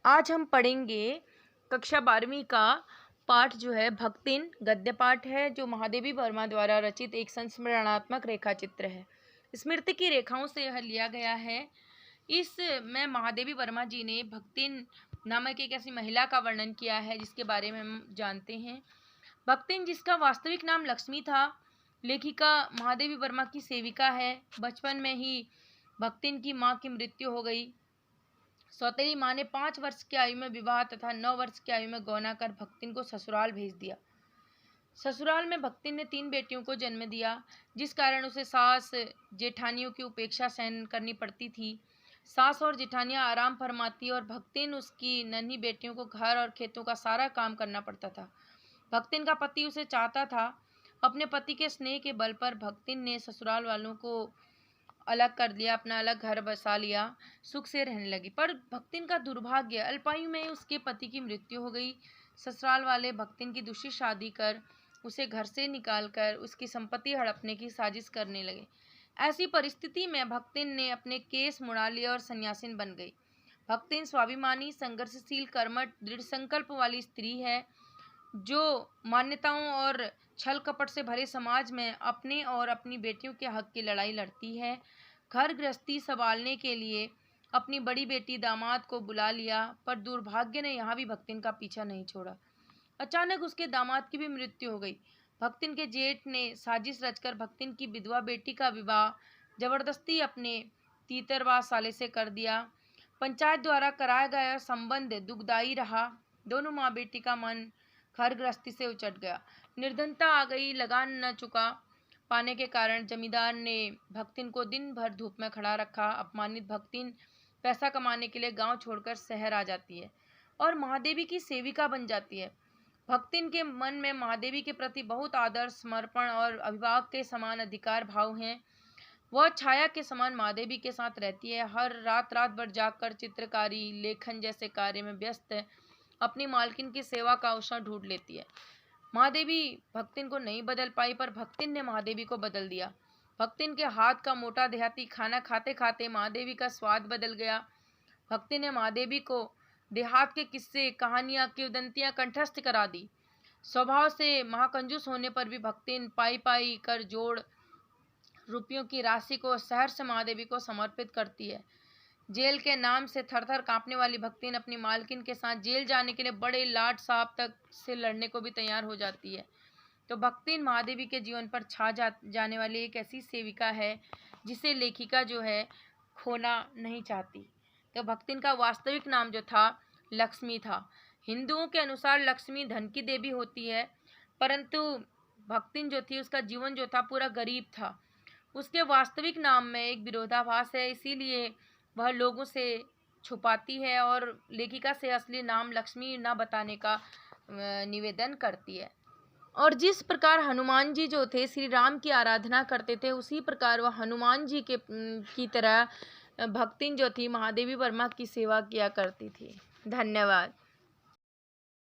आज हम पढ़ेंगे कक्षा 12वीं का पाठ जो है भक्तिन गद्य पाठ है, जो महादेवी वर्मा द्वारा रचित एक संस्मरणात्मक रेखा चित्र है। स्मृति की रेखाओं से यह लिया गया है। इसमें महादेवी वर्मा जी ने भक्तिन नामक एक ऐसी महिला का वर्णन किया है जिसके बारे में हम जानते हैं। भक्तिन, जिसका वास्तविक नाम लक्ष्मी था, लेखिका महादेवी वर्मा की सेविका है। बचपन में ही भक्तिन की माँ की मृत्यु हो गई। सौतेली माँ ने 5 वर्ष की आयु में विवाह तथा 9 वर्ष की आयु में गौना कर भक्तिन को ससुराल भेज दिया। ससुराल में भक्तिन ने 3 बेटियों को जन्म दिया, जिस कारण उसे सास जेठानियों की उपेक्षा सहन करनी पड़ती थी। सास और जेठानियां आराम फरमाती और भक्तिन उसकी नन्ही बेटियों को घर और खेतों का सारा काम करना पड़ता था। भक्तिन का पति उसे चाहता था। अपने पति के स्नेह के बल पर भक्तिन ने ससुराल वालों को अलग कर लिया, अपना अलग घर बसा लिया, सुख से रहने लगी। पर भक्तिन का दुर्भाग्य, अल्पायु में उसके पति की मृत्यु हो गई। ससुराल वाले भक्तिन की दूसरी शादी कर उसे घर से निकालकर उसकी संपत्ति हड़पने की साजिश करने लगे। ऐसी परिस्थिति में भक्तिन ने अपने केस मुड़ा लिए और सन्यासिन बन गई। भक्तिन स्वाभिमानी, संघर्षशील, कर्मठ, दृढ़ संकल्प वाली स्त्री है, जो मान्यताओं और छल कपट से भरे समाज में अपने और अपनी बेटियों के हक की लड़ाई लड़ती है। घर गृहस्थी संभालने के लिए अपनी बड़ी बेटी दामाद को बुला लिया, पर दुर्भाग्य ने यहाँ भी भक्तिन का पीछा नहीं छोड़ा। अचानक उसके दामाद की भी मृत्यु हो गई। भक्तिन के जेठ ने साजिश रचकर भक्तिन की विधवा बेटी का विवाह जबरदस्ती अपने तीतरवा साले से कर दिया। पंचायत द्वारा कराया गया संबंध दुखदायी रहा। दोनों माँ बेटी का मन घर गृहस्थी से उचट गया। निर्धनता आ गई। लगान न चुका पाने के कारण जमींदार ने भक्तिन को दिन भर धूप में खड़ा रखा। अपमानित भक्तिन पैसा कमाने के लिए गांव छोड़कर शहर आ जाती है और महादेवी की सेविका बन जाती है। भक्तिन के मन में महादेवी के प्रति बहुत आदर, समर्पण और अभिभावक के समान अधिकार भाव हैं। वह छाया के समान महादेवी के साथ रहती है। हर रात भर जागकर चित्रकारी, लेखन जैसे कार्य में व्यस्त है। अपनी मालकिन की सेवा का अवसर ढूंढ लेती है। महादेवी भक्तिन को नहीं बदल पाई, पर भक्तिन ने महादेवी को बदल दिया। भक्तिन के हाथ का मोटा देहाती खाना खाते खाते महादेवी का स्वाद बदल गया। भक्तिन ने महादेवी को देहात के किस्से, कहानियां, किंवदंतियां कंठस्थ करा दी। स्वभाव से महाकंजूस होने पर भी भक्तिन पाई पाई कर जोड़ रुपयों की राशि को शहर से महादेवी को समर्पित करती है। जेल के नाम से थरथर कांपने वाली भक्तिन अपनी मालकिन के साथ जेल जाने के लिए बड़े लाट साहब तक से लड़ने को भी तैयार हो जाती है। तो भक्तिन महादेवी के जीवन पर जाने वाली एक ऐसी सेविका है जिसे लेखिका जो है खोना नहीं चाहती। तो भक्तिन का वास्तविक नाम जो था लक्ष्मी था। हिंदुओं के अनुसार लक्ष्मी धन की देवी होती है, परंतु भक्तिन जो थी उसका जीवन जो था पूरा गरीब था। उसके वास्तविक नाम में एक विरोधाभास है, इसीलिए वह लोगों से छुपाती है और लेखिका से असली नाम लक्ष्मी न बताने का निवेदन करती है। और जिस प्रकार हनुमान जी जो थे श्री राम की आराधना करते थे, उसी प्रकार वह हनुमान जी की तरह भक्तिन जो थी महादेवी वर्मा की सेवा किया करती थी। धन्यवाद।